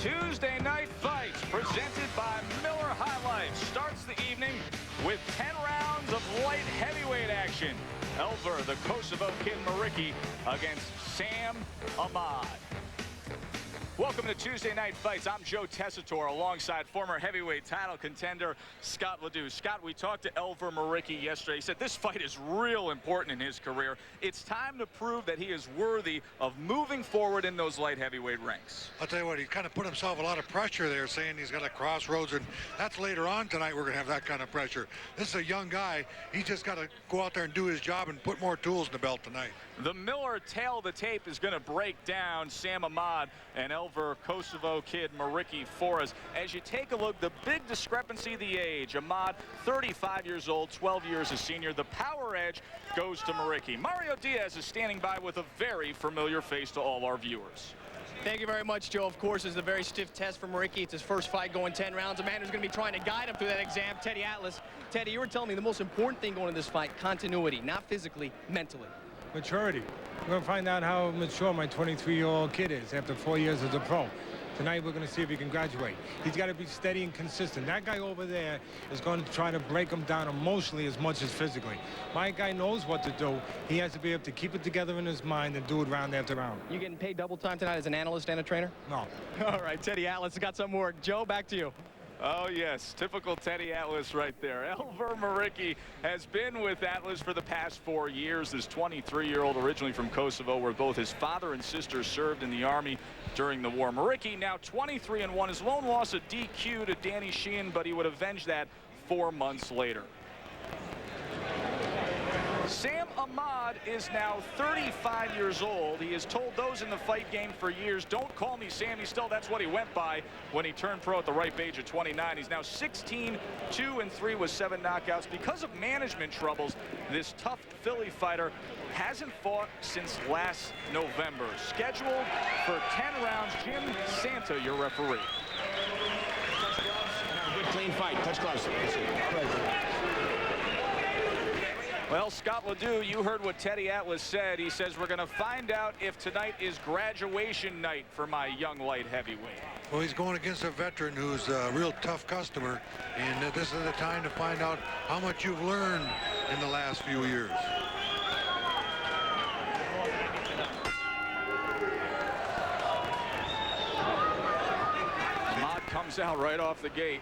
Tuesday Night Fights, presented by Miller High Life, starts the evening with 10 rounds of light heavyweight action. ELVIR, the Kosovo kid MURIQI, against SAM AHMAD. Welcome to Tuesday Night Fights. I'm Joe Tessitore alongside former heavyweight title contender Scott Ledoux. Scott, we talked to ELVIR MURIQI yesterday. He said this fight is real important in his career. It's time to prove that he is worthy of moving forward in those light heavyweight ranks. I'll tell you what, he kind of put himself a lot of pressure there, saying he's got a crossroads, and that's later on tonight we're going to have that kind of pressure. This is a young guy. He's just got to go out there and do his job and put more tools in the belt tonight. The Miller tail of the tape is going to break down SAM AHMAD and ELVIR Kosovo kid MURIQI for us. As you take a look, the big discrepancy, the age. AHMAD, 35 years old, 12 years a senior. The power edge goes to MURIQI. Mario Diaz is standing by with a very familiar face to all our viewers. Thank you very much, Joe. Of course, it's a very stiff test for MURIQI. It's his first fight going 10 rounds. A man who's going to be trying to guide him through that exam, Teddy Atlas. Teddy, you were telling me the most important thing going into this fight, continuity, not physically, mentally. Maturity. We're going to find out how mature my 23-year-old kid is after 4 years as a pro. Tonight, we're going to see if he can graduate. He's got to be steady and consistent. That guy over there is going to try to break him down emotionally as much as physically. My guy knows what to do. He has to be able to keep it together in his mind and do it round after round. You getting paid double time tonight as an analyst and a trainer? No. All right, Teddy Atlas has got some work. Joe, back to you. Oh, yes, typical Teddy Atlas right there. ELVIR MURIQI has been with Atlas for the past 4 years. This 23-year-old originally from Kosovo, where both his father and sister served in the Army during the war. MURIQI now 23-1. His lone loss a DQ to Danny Sheehan, but he would avenge that 4 months later. SAM AHMAD is now 35 years old. He has told those in the fight game for years, don't call me Sammy. Still, that's what he went by when he turned pro at the ripe age of 29. He's now 16-2-3 with 7 knockouts. Because of management troubles, this tough Philly fighter hasn't fought since last November. Scheduled for 10 rounds, Jim Santa, your referee. Touch gloves and have a good clean fight. Touch gloves. Well, Scott Ledoux, you heard what Teddy Atlas said. He says we're going to find out if tonight is graduation night for my young light heavyweight. Well, he's going against a veteran who's a real tough customer, and this is the time to find out how much you've learned in the last few years. AHMAD comes out right off the gate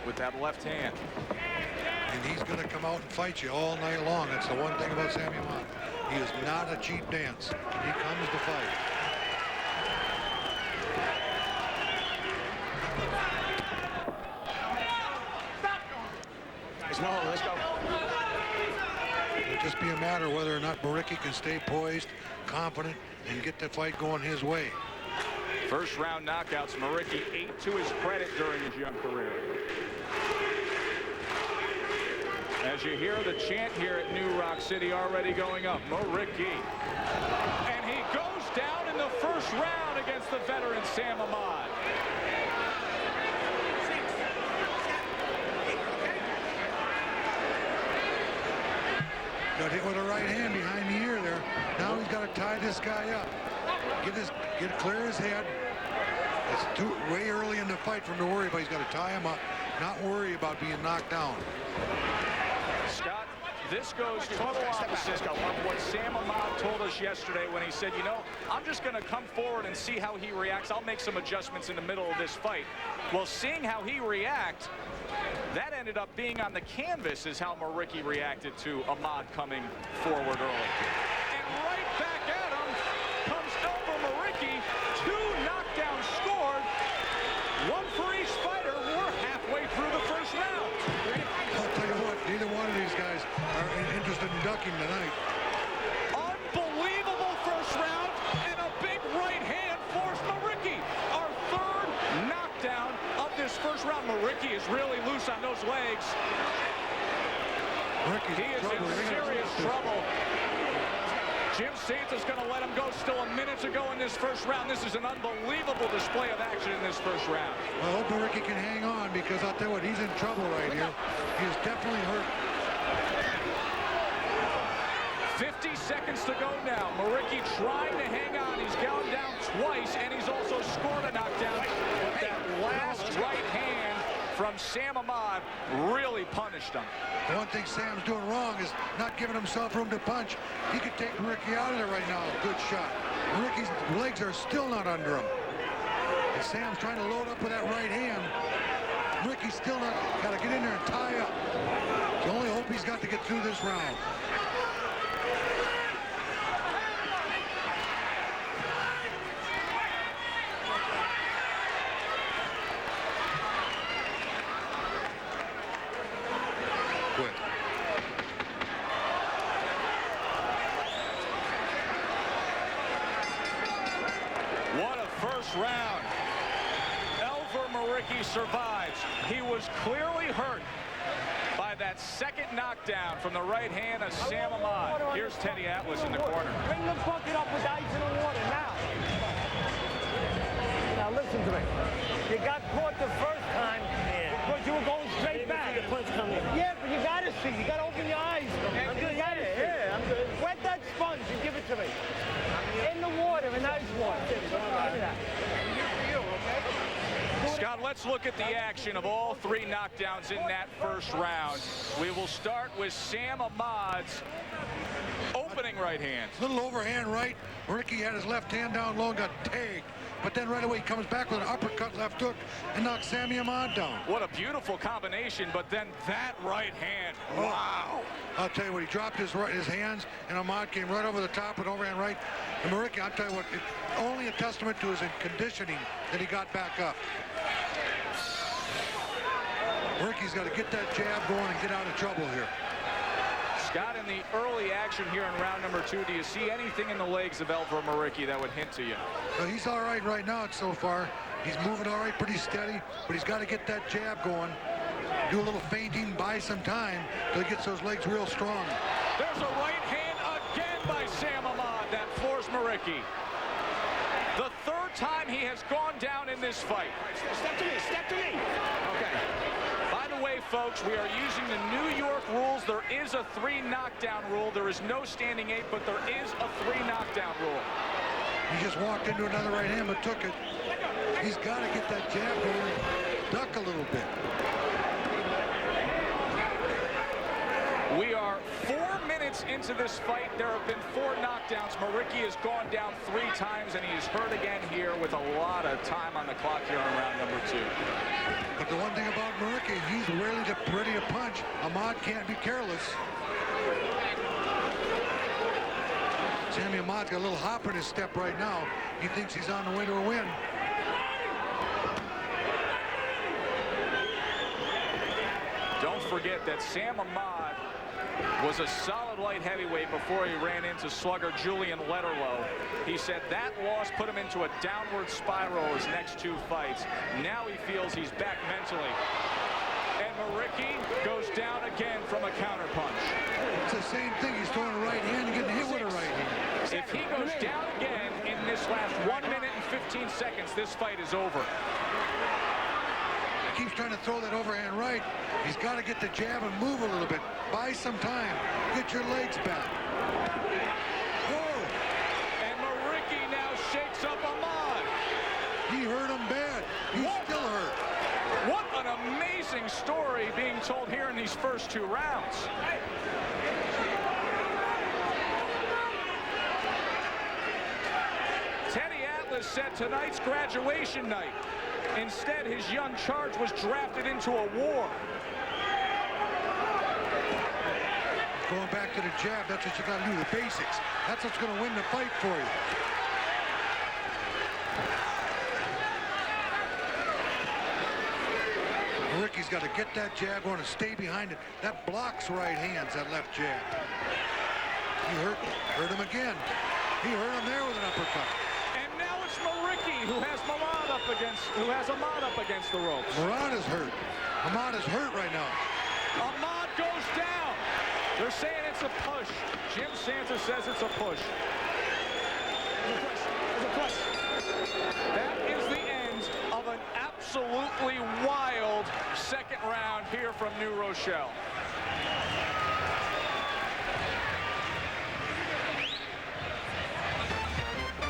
with that left hand. And he's going to come out and fight you all night long. That's the one thing about SAM AHMAD. He is not a cheap dance. He comes to fight. Let's go. It'll just be a matter of whether or not MURIQI can stay poised, confident, and get the fight going his way. First round knockouts, MURIQI 8 to his credit during his young career. As you hear the chant here at New Rock City already going up, MURIQI. And he goes down in the first round against the veteran SAM AHMAD. Got hit with a right hand behind the ear there. Now he's got to tie this guy up. Get clear his head. It's way early in the fight for him to worry about. He's got to tie him up, not worry about being knocked down. Scott, this goes total opposite of what SAM AHMAD told us yesterday when he said, you know, I'm just going to come forward and see how he reacts. I'll make some adjustments in the middle of this fight. Well, seeing how he reacts, that ended up being on the canvas is how MURIQI reacted to AHMAD coming forward early. And right back at him comes ELVIR MURIQI. 2 knockdowns scored, 1 for each fighter. We're halfway through the first round. I'll tell you what, neither one of these guys are interested in ducking tonight. Unbelievable first round, and a big right hand forced MURIQI. Our 3rd knockdown of this first round. MURIQI is really loose on those legs. He is in serious trouble. Jim Santa's going to let him go still a minute to go in this first round. This is an unbelievable display of action in this first round. Well, I hope MURIQI can hang on, because I'll tell you what, he's in trouble right here. He is definitely hurt. 50 seconds to go now. MURIQI trying to hang on. He's gone down twice, and he's also scored a knockdown. Sam Ahmad really punished him. The one thing Sam's doing wrong is not giving himself room to punch. He could take Muriqi out of there right now. Good shot. Muriqi's legs are still not under him. And Sam's trying to load up with that right hand. Muriqi's still not, got to get in there and tie up. The only hope he's got to get through this round. Quit. What a first round. ELVIR MURIQI survives. He was clearly hurt by that second knockdown from the right hand of Sam Ahmad. Here's Teddy Atlas in the corner. Bring the bucket up with ice in the water now. Now listen to me. You got caught the first time because you were going straight back. The punch coming. Yeah, but you got to see. You got to open your eyes. I'm good. Yeah, I'm good. Wet that sponge and give it to me. In the water, in ice water. Give me that. Scott, let's look at the action of all three knockdowns in that first round. We will start with Sam Ahmad's opening right hand. Little overhand right. Muriqi had his left hand down low and got tagged. But then right away he comes back with an uppercut left hook and knocks Sammy Ahmad down. What a beautiful combination, but then that right hand. Wow. I'll tell you what, he dropped his hands and Ahmad came right over the top with overhand right. And Muriqi, I'll tell you what, it's only a testament to his conditioning that he got back up. Muriqi's got to get that jab going and get out of trouble here. Scott, in the early action here in round number 2, do you see anything in the legs of ELVIR MURIQI that would hint to you? Well, he's all right right now so far. He's moving all right, pretty steady, but he's got to get that jab going. Do a little feinting, buy some time till he gets those legs real strong. There's a right hand again by Sam Ahmad that floors MURIQI. The third time he has gone down in this fight. Step to me. Step to me. Okay. By the way, folks, we are using the New York rules. There is a 3 knockdown rule. There is no standing 8, but there is a 3 knockdown rule. He just walked into another right hand but took it. He's got to get that jab going, duck a little bit. We are 4 minutes into this fight. There have been 4 knockdowns. MURIQI has gone down 3 times, and he is hurt again here with a lot of time on the clock here in round number 2. But the one thing about Muriqi, he's really ready to punch. Ahmad can't be careless. Sammy Ahmad's got a little hop in his step right now. He thinks he's on the way to a win. Don't forget that Sam Ahmad was a solid light heavyweight before he ran into slugger Julian Letterlow. He said that loss put him into a downward spiral his next 2 fights. Now he feels he's back mentally. And MURIQI goes down again from a counterpunch. It's the same thing. He's throwing a right hand and getting hit with a right hand. If he goes down again in this last 1 minute and 15 seconds, this fight is over. He keeps trying to throw that overhand right. He's got to get the jab and move a little bit. Buy some time. Get your legs back. Whoa! And MURIQI now shakes up Ahmad. He hurt him bad. He's still hurt. What an amazing story being told here in these first 2 rounds. Teddy Atlas said tonight's graduation night. Instead, his young charge was drafted into a war. Going back to the jab, that's what you got to do, the basics. That's what's going to win the fight for you. Muriqi's got to get that jab going and stay behind it. That blocks right hands, that left jab. He hurt him again. He hurt him there with an uppercut. And now it's MURIQI who has Ahmad up against the ropes. Ahmad is hurt. Ahmad is hurt right now. Ahmad goes down. They're saying it's a push. Jim Santa says it's a push. That is the end of an absolutely wild second round here from New Rochelle.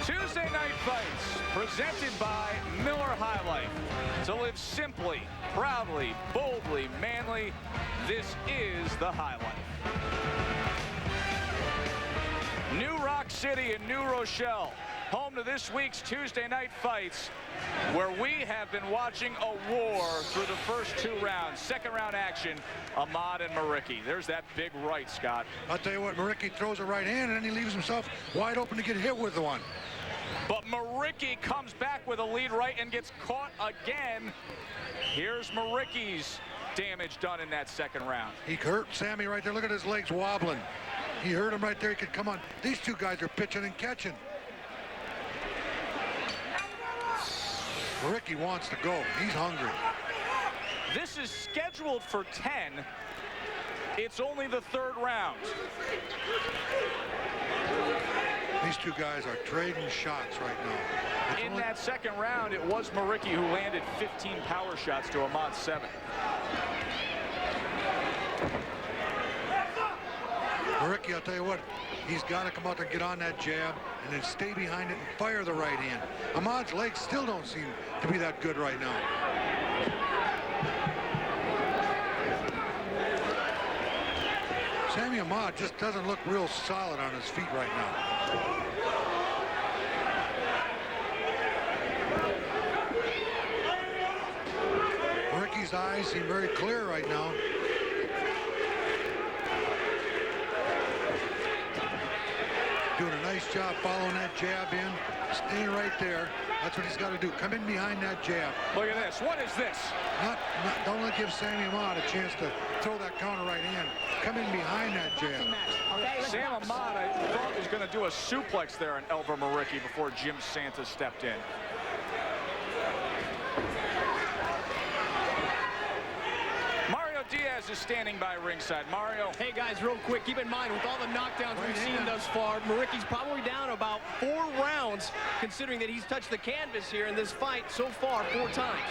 Tuesday Night Fights, presented by Miller High Life. To live simply, proudly, boldly, manly, this is the high life. New Rock City and New Rochelle, home to this week's Tuesday night fights, where we have been watching a war through the first 2 rounds. Second round action, Ahmad and Muriqi. There's that big right, Scott. I'll tell you what, Muriqi throws a right hand, and then he leaves himself wide open to get hit with the one. But Muriqi comes back with a lead right and gets caught again. Here's Muriqi's damage done in that second round. He hurt Sammy right there. Look at his legs wobbling. He hurt him right there. He could come on. These two guys are pitching and catching. Muriqi wants to go. He's hungry. This is scheduled for 10. It's only the 3rd round. These two guys are trading shots right now. In that second round, it was Muriqi who landed 15 power shots to Ahmad's 7. Muriqi, I'll tell you what, he's got to come out there and get on that jab and then stay behind it and fire the right hand. Ahmad's legs still don't seem to be that good right now. Sammy Ahmad just doesn't look real solid on his feet right now. Muriqi's eyes seem very clear right now. Doing a nice job following that jab in, staying right there. That's what he's got to do. Come in behind that jab. Look at this. What is this? Don't let give Sammy Ahmad a chance to throw that counter right hand. Come in behind that jab. Sam Ahmad, I thought, was going to do a suplex there on ELVIR MURIQI before Jim Santos stepped in. Mario Diaz is standing by ringside. Mario. Hey guys, real quick, keep in mind with all the knockdowns we've seen thus far, Muriqi's probably down about 4 rounds, considering that he's touched the canvas here in this fight so far 4 times.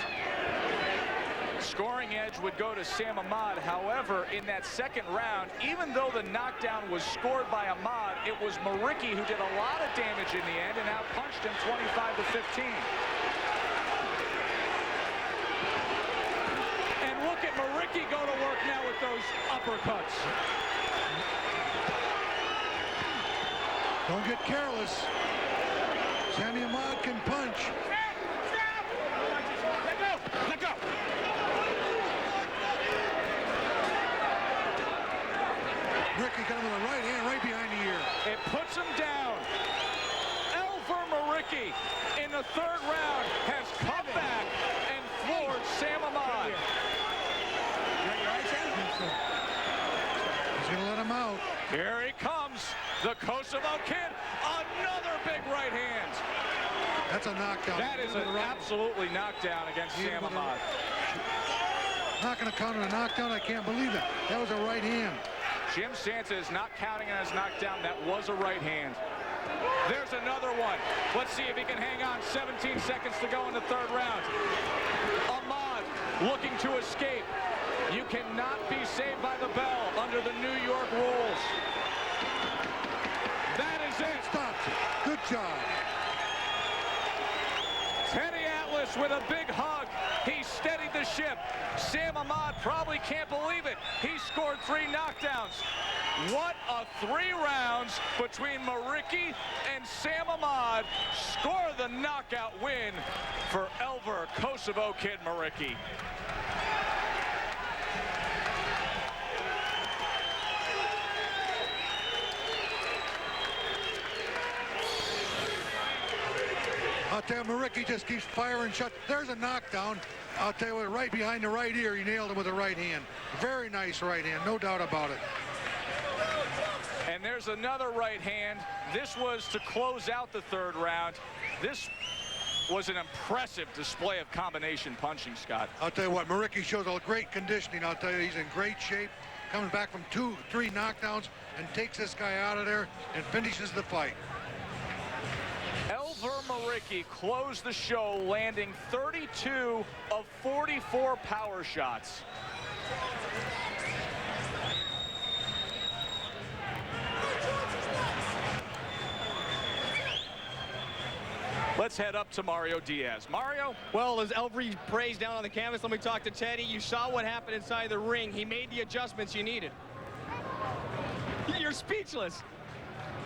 Scoring edge would go to Sam Ahmad. However, in that second round, even though the knockdown was scored by Ahmad, it was Muriqi who did a lot of damage in the end and outpunched him 25-15. And look at Muriqi go to work now with those uppercuts. Don't get careless. Sammy Ahmad can punch. Let go. Muriqi got him with a right hand right behind the ear. It puts him down. ELVIR MURIQI in the 3rd round has come back and floored Sam Ahmad. He's going to let him out. Here he comes, the Kosovo Kid, another big right hand. That's a knockdown. That is an absolutely knockdown against Sam Ahmad. Not going to counter a knockdown. I can't believe that. That was a right hand. Jim Santos not counting on his knockdown. That was a right hand. There's another one. Let's see if he can hang on. 17 seconds to go in the 3rd round. Ahmad looking to escape. You cannot be saved by the bell under the New York rules. That is it. Stops it. Good job. Teddy Atlas with a big hug. He steadied the ship. Sam Ahmad probably can't believe it. He scored 3 knockdowns. What a 3 rounds between Muriqi and Sam Ahmad. Score the knockout win for ELVIR Kosovo Kid Muriqi. I'll tell you, Muriqi just keeps firing shots. There's a knockdown. I'll tell you what, right behind the right ear, he nailed him with the right hand. Very nice right hand, no doubt about it. And there's another right hand. This was to close out the 3rd round. This was an impressive display of combination punching, Scott. I'll tell you what, Muriqi shows a great conditioning. I'll tell you, he's in great shape. Coming back from 2-3 knockdowns and takes this guy out of there and finishes the fight. ELVIR MURIQI closed the show, landing 32 of 44 power shots. Let's head up to Mario Diaz. Mario? Well, as ELVIR prays down on the canvas, let me talk to Teddy. You saw what happened inside the ring. He made the adjustments you needed. You're speechless.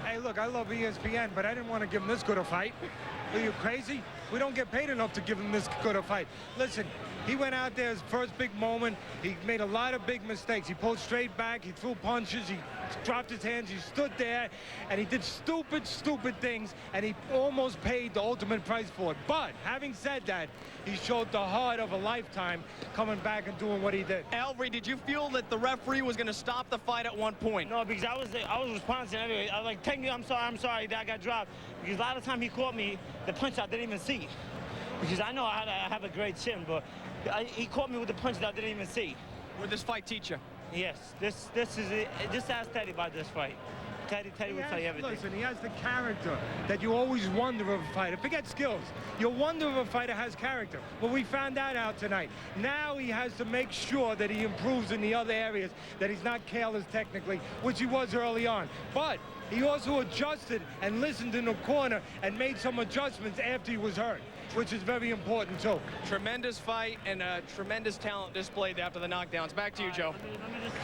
Hey, look, I love ESPN, but I didn't want to give him this good a fight. Are you crazy? We don't get paid enough to give him this good a fight. Listen, he went out there, his first big moment. He made a lot of big mistakes. He pulled straight back. He threw punches. He dropped his hands. He stood there, and he did stupid, stupid things, and he almost paid the ultimate price for it. But having said that, he showed the heart of a lifetime coming back and doing what he did. ELVIR, did you feel that the referee was going to stop the fight at one point? No, because I was responding anyway. I was like, technically, I'm sorry that I got dropped. Because a lot of time he caught me, the punch I didn't even see. Because I know I have a great chin, but he caught me with the punch that I didn't even see. Would this fight teach you? Yes, this is it. Just ask Teddy about this fight. Teddy will tell you everything. Listen, he has the character that you always wonder of a fighter. Forget skills. You wonder if a fighter has character. Well, we found that out tonight. Now he has to make sure that he improves in the other areas, that he's not careless technically, which he was early on. But he also adjusted and listened in the corner and made some adjustments after he was hurt, which is very important too. Tremendous fight and a tremendous talent displayed after the knockdowns. Back to you, Joe. Let me just...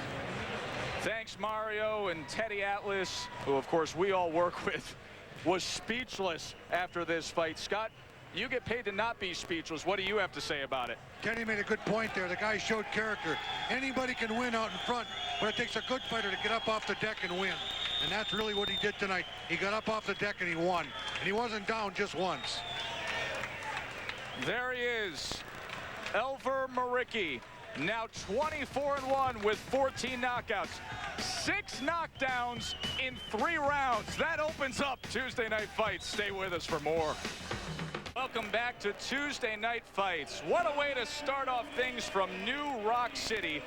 Thanks, Mario. And Teddy Atlas, who, of course, we all work with, was speechless after this fight. Scott, you get paid to not be speechless. What do you have to say about it? Kenny made a good point there. The guy showed character. Anybody can win out in front, but it takes a good fighter to get up off the deck and win. And that's really what he did tonight. He got up off the deck and he won. And he wasn't down just once. There he is, ELVIR MURIQI, now 24-1 with 14 knockouts. 6 knockdowns in 3 rounds. That opens up Tuesday Night Fights. Stay with us for more. Welcome back to Tuesday Night Fights. What a way to start off things from New Rock City.